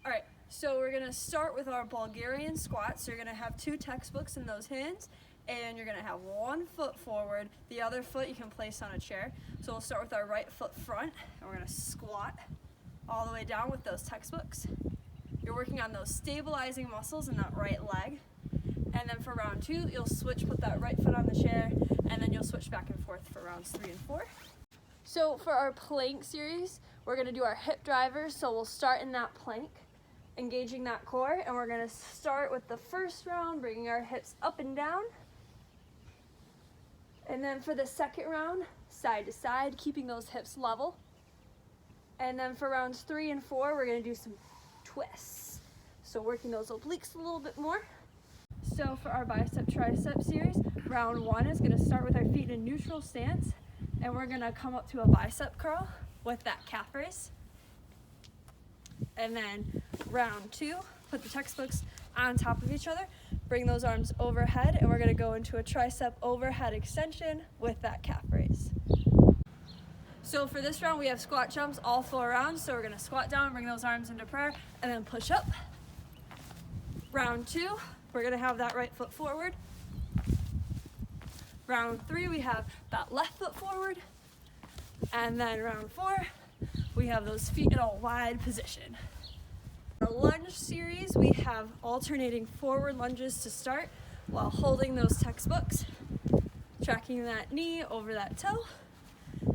All right, so we're gonna start with our Bulgarian squats. So you're gonna have 2 textbooks in those hands, and you're gonna have 1 foot forward, the other foot you can place on a chair. So we'll start with our right foot front, and we're gonna squat all the way down with those textbooks. You're working on those stabilizing muscles in that right leg. And then for round 2, you'll switch, put that right foot on the chair, and then you'll switch back and forth for rounds 3 and 4. So for our plank series, we're gonna do our hip drivers. So we'll start in that plank, engaging that core, and we're gonna start with the first round, bringing our hips up and down. And then for the second round, side to side, keeping those hips level. And then for rounds 3 and 4, we're gonna do some twists. So working those obliques a little bit more. So for our bicep tricep series, round 1 is gonna start with our feet in a neutral stance, and we're gonna come up to a bicep curl with that calf raise. And then round 2, put the textbooks on top of each other, bring those arms overhead, and we're gonna go into a tricep overhead extension with that calf raise. So for this round, we have squat jumps all 4 rounds. So we're gonna squat down, bring those arms into prayer, and then push up. Round 2, we're gonna have that right foot forward. Round 3, we have that left foot forward. And then round 4, we have those feet in a wide position. Our lunge series, we have alternating forward lunges to start while holding those textbooks, tracking that knee over that toe,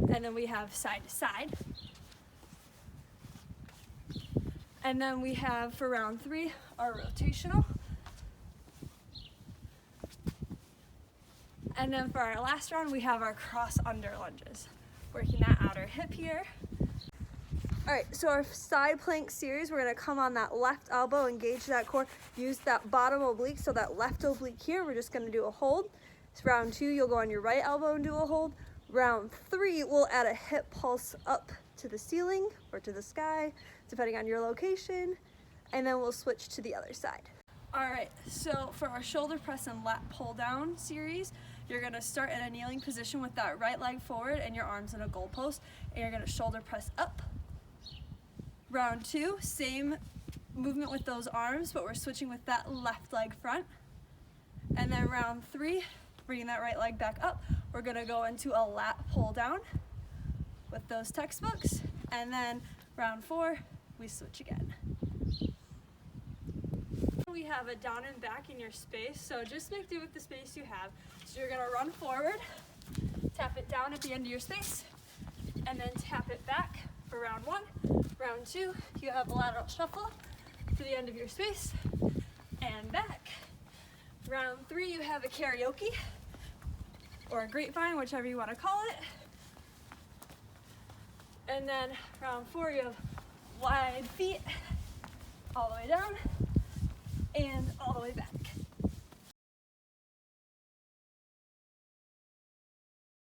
and then we have side to side. And then we have for round 3, our rotational. And then for our last round, we have our cross under lunges, working that outer hip here. All right, so our side plank series, we're gonna come on that left elbow, engage that core, use that bottom oblique, so that left oblique here, we're just gonna do a hold. So round 2, you'll go on your right elbow and do a hold. Round 3, we'll add a hip pulse up to the ceiling or to the sky, depending on your location, and then we'll switch to the other side. All right, so for our shoulder press and lat pull down series, you're gonna start in a kneeling position with that right leg forward and your arms in a goalpost, and you're gonna shoulder press up. Round 2, same movement with those arms, but we're switching with that left leg front. And then round 3, bringing that right leg back up, we're gonna go into a lat pull down with those textbooks. And then round 4, we switch again. We have a down and back in your space, so just make do with the space you have. So you're gonna run forward, tap it down at the end of your space, and then tap it back for round 1. Round 2, you have a lateral shuffle to the end of your space, and back. Round 3, you have a karaoke, or a grapevine, whichever you wanna call it. And then round 4, you have wide feet all the way down, and